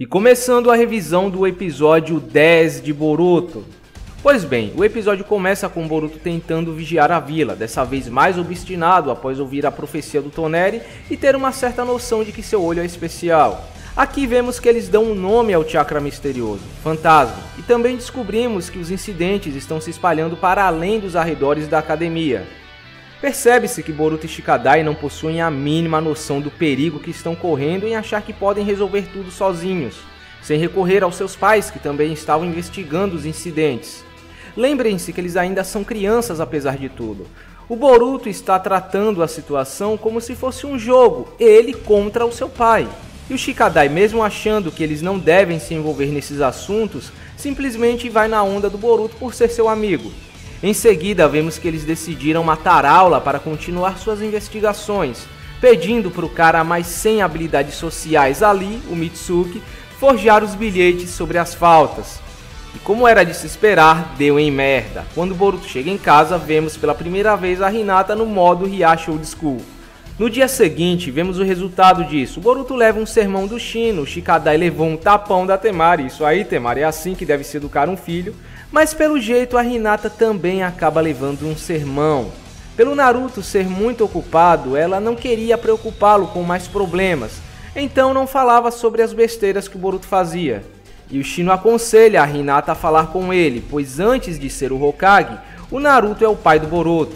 E começando a revisão do episódio 10 de Boruto. Pois bem, o episódio começa com Boruto tentando vigiar a vila, dessa vez mais obstinado após ouvir a profecia do Toneri e ter uma certa noção de que seu olho é especial. Aqui vemos que eles dão um nome ao chakra misterioso, Fantasma, e também descobrimos que os incidentes estão se espalhando para além dos arredores da academia. Percebe-se que Boruto e Shikadai não possuem a mínima noção do perigo que estão correndo em achar que podem resolver tudo sozinhos, sem recorrer aos seus pais que também estavam investigando os incidentes. Lembrem-se que eles ainda são crianças apesar de tudo. O Boruto está tratando a situação como se fosse um jogo, ele contra o seu pai. E o Shikadai, mesmo achando que eles não devem se envolver nesses assuntos, simplesmente vai na onda do Boruto por ser seu amigo. Em seguida, vemos que eles decidiram matar aula para continuar suas investigações, pedindo para o cara mais sem habilidades sociais ali, o Mitsuki, forjar os bilhetes sobre as faltas. E como era de se esperar, deu em merda. Quando Boruto chega em casa, vemos pela primeira vez a Hinata no modo Hiashi Old School. No dia seguinte, vemos o resultado disso. O Boruto leva um sermão do Shino, o Shikadai levou um tapão da Temari. Isso aí, Temari, é assim que deve se educar um filho. Mas pelo jeito a Hinata também acaba levando um sermão. Pelo Naruto ser muito ocupado, ela não queria preocupá-lo com mais problemas. Então não falava sobre as besteiras que o Boruto fazia. E o Shino aconselha a Hinata a falar com ele, pois antes de ser o Hokage, o Naruto é o pai do Boruto.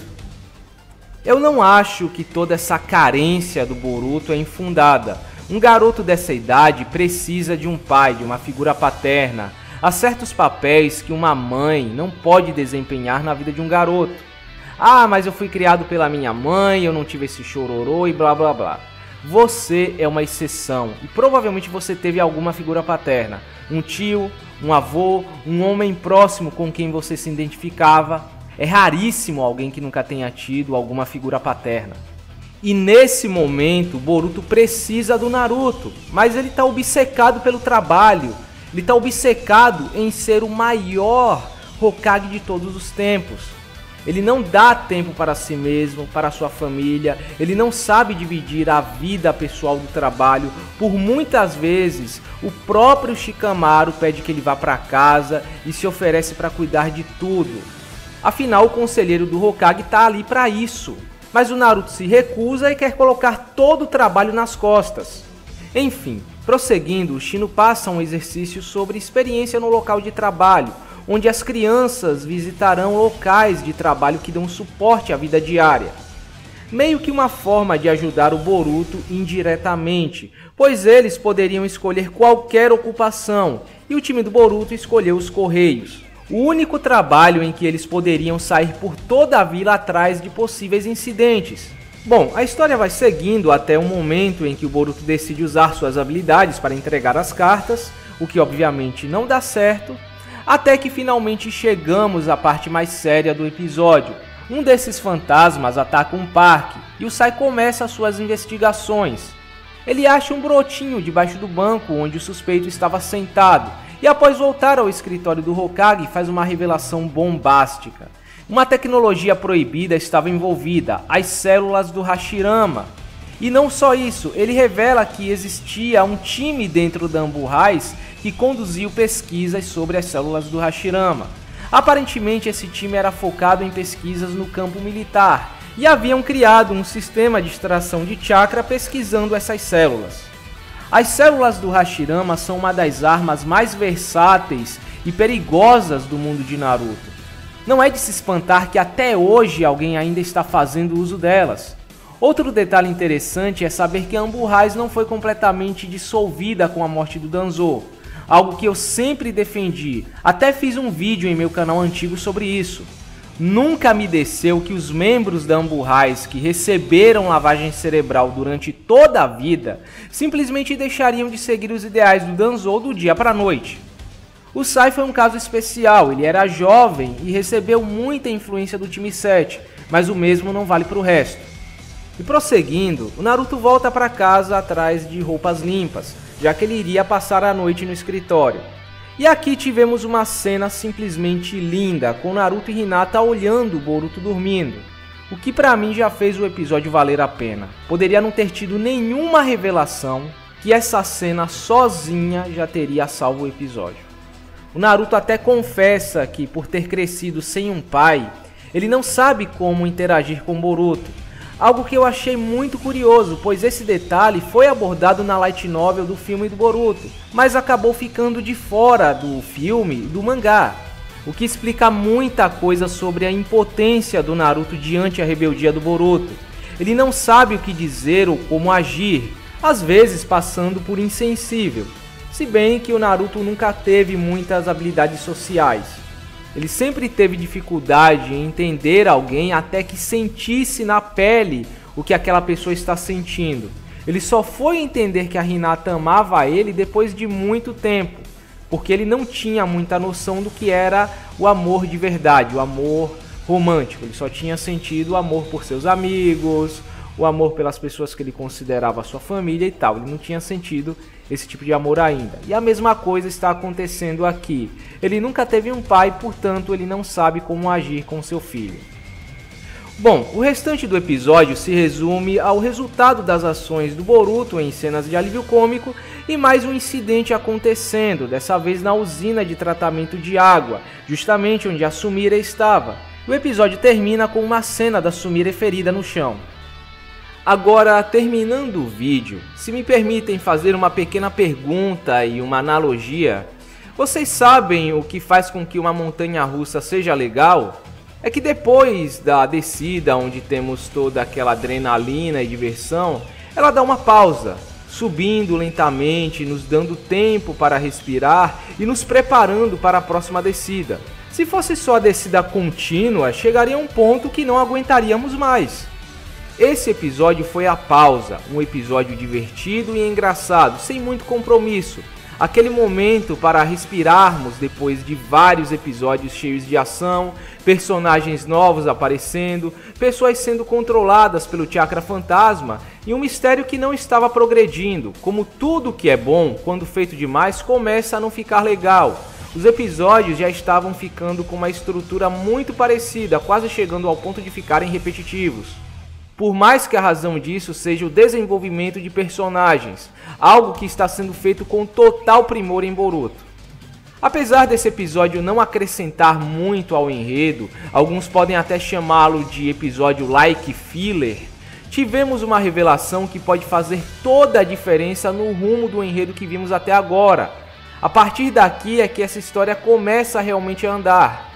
Eu não acho que toda essa carência do Boruto é infundada. Um garoto dessa idade precisa de um pai, de uma figura paterna. Há certos papéis que uma mãe não pode desempenhar na vida de um garoto. Ah, mas eu fui criado pela minha mãe, eu não tive esse chororô e blá blá blá. Você é uma exceção e provavelmente você teve alguma figura paterna. Um tio, um avô, um homem próximo com quem você se identificava. É raríssimo alguém que nunca tenha tido alguma figura paterna. E nesse momento, Boruto precisa do Naruto, mas ele está obcecado pelo trabalho. Ele está obcecado em ser o maior Hokage de todos os tempos. Ele não dá tempo para si mesmo, para sua família. Ele não sabe dividir a vida pessoal do trabalho. Por muitas vezes, o próprio Shikamaru pede que ele vá para casa e se oferece para cuidar de tudo. Afinal, o conselheiro do Hokage está ali para isso. Mas o Naruto se recusa e quer colocar todo o trabalho nas costas. Enfim, prosseguindo, o Shino passa um exercício sobre experiência no local de trabalho, onde as crianças visitarão locais de trabalho que dão suporte à vida diária. Meio que uma forma de ajudar o Boruto indiretamente, pois eles poderiam escolher qualquer ocupação, e o time do Boruto escolheu os Correios. O único trabalho em que eles poderiam sair por toda a vila atrás de possíveis incidentes. Bom, a história vai seguindo até o momento em que o Boruto decide usar suas habilidades para entregar as cartas, o que obviamente não dá certo, até que finalmente chegamos à parte mais séria do episódio. Um desses fantasmas ataca um parque e o Sai começa suas investigações. Ele acha um brotinho debaixo do banco onde o suspeito estava sentado e após voltar ao escritório do Hokage faz uma revelação bombástica. Uma tecnologia proibida estava envolvida, as células do Hashirama. E não só isso, ele revela que existia um time dentro da Anbu Rise que conduziu pesquisas sobre as células do Hashirama. Aparentemente esse time era focado em pesquisas no campo militar e haviam criado um sistema de extração de chakra pesquisando essas células. As células do Hashirama são uma das armas mais versáteis e perigosas do mundo de Naruto. Não é de se espantar que até hoje alguém ainda está fazendo uso delas. Outro detalhe interessante é saber que a Anbu Rise não foi completamente dissolvida com a morte do Danzo, algo que eu sempre defendi, até fiz um vídeo em meu canal antigo sobre isso. Nunca me desceu que os membros da Anbu Rise que receberam lavagem cerebral durante toda a vida simplesmente deixariam de seguir os ideais do Danzo do dia para a noite. O Sai foi um caso especial, ele era jovem e recebeu muita influência do time 7, mas o mesmo não vale para o resto. E prosseguindo, o Naruto volta para casa atrás de roupas limpas, já que ele iria passar a noite no escritório. E aqui tivemos uma cena simplesmente linda, com Naruto e Hinata olhando o Boruto dormindo, o que pra mim já fez o episódio valer a pena. Poderia não ter tido nenhuma revelação, que essa cena sozinha já teria salvo o episódio. O Naruto até confessa que, por ter crescido sem um pai, ele não sabe como interagir com Boruto. Algo que eu achei muito curioso, pois esse detalhe foi abordado na light novel do filme do Boruto, mas acabou ficando de fora do filme e do mangá, o que explica muita coisa sobre a impotência do Naruto diante a rebeldia do Boruto. Ele não sabe o que dizer ou como agir, às vezes passando por insensível, se bem que o Naruto nunca teve muitas habilidades sociais. Ele sempre teve dificuldade em entender alguém até que sentisse na pele o que aquela pessoa está sentindo. Ele só foi entender que a Hinata amava ele depois de muito tempo, porque ele não tinha muita noção do que era o amor de verdade, o amor romântico. Ele só tinha sentido o amor por seus amigos, o amor pelas pessoas que ele considerava sua família e tal. Ele não tinha sentido esse tipo de amor ainda. E a mesma coisa está acontecendo aqui. Ele nunca teve um pai, portanto ele não sabe como agir com seu filho. Bom, o restante do episódio se resume ao resultado das ações do Boruto em cenas de alívio cômico e mais um incidente acontecendo, dessa vez na usina de tratamento de água, justamente onde a Sumire estava. O episódio termina com uma cena da Sumire ferida no chão. Agora, terminando o vídeo, se me permitem fazer uma pequena pergunta e uma analogia, vocês sabem o que faz com que uma montanha-russa seja legal? É que depois da descida, onde temos toda aquela adrenalina e diversão, ela dá uma pausa, subindo lentamente, nos dando tempo para respirar e nos preparando para a próxima descida. Se fosse só a descida contínua, chegaria a um ponto que não aguentaríamos mais. Esse episódio foi a pausa, um episódio divertido e engraçado, sem muito compromisso. Aquele momento para respirarmos depois de vários episódios cheios de ação, personagens novos aparecendo, pessoas sendo controladas pelo chakra fantasma e um mistério que não estava progredindo. Como tudo que é bom, quando feito demais, começa a não ficar legal. Os episódios já estavam ficando com uma estrutura muito parecida, quase chegando ao ponto de ficarem repetitivos. Por mais que a razão disso seja o desenvolvimento de personagens, algo que está sendo feito com total primor em Boruto. Apesar desse episódio não acrescentar muito ao enredo, alguns podem até chamá-lo de episódio like filler, tivemos uma revelação que pode fazer toda a diferença no rumo do enredo que vimos até agora. A partir daqui é que essa história começa realmente a andar.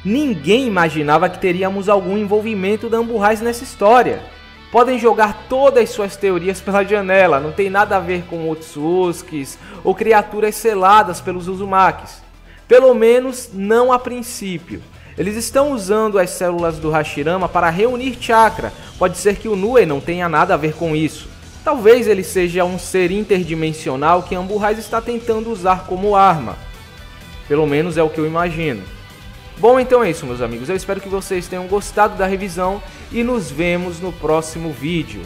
Ninguém imaginava que teríamos algum envolvimento da Ambu-Rise nessa história. Podem jogar todas as suas teorias pela janela, não tem nada a ver com Otsutskis ou criaturas seladas pelos Uzumakis. Pelo menos não a princípio. Eles estão usando as células do Hashirama para reunir chakra, pode ser que o Nue não tenha nada a ver com isso. Talvez ele seja um ser interdimensional que a Ambu-Rise está tentando usar como arma. Pelo menos é o que eu imagino. Bom, então é isso, meus amigos. Eu espero que vocês tenham gostado da revisão e nos vemos no próximo vídeo.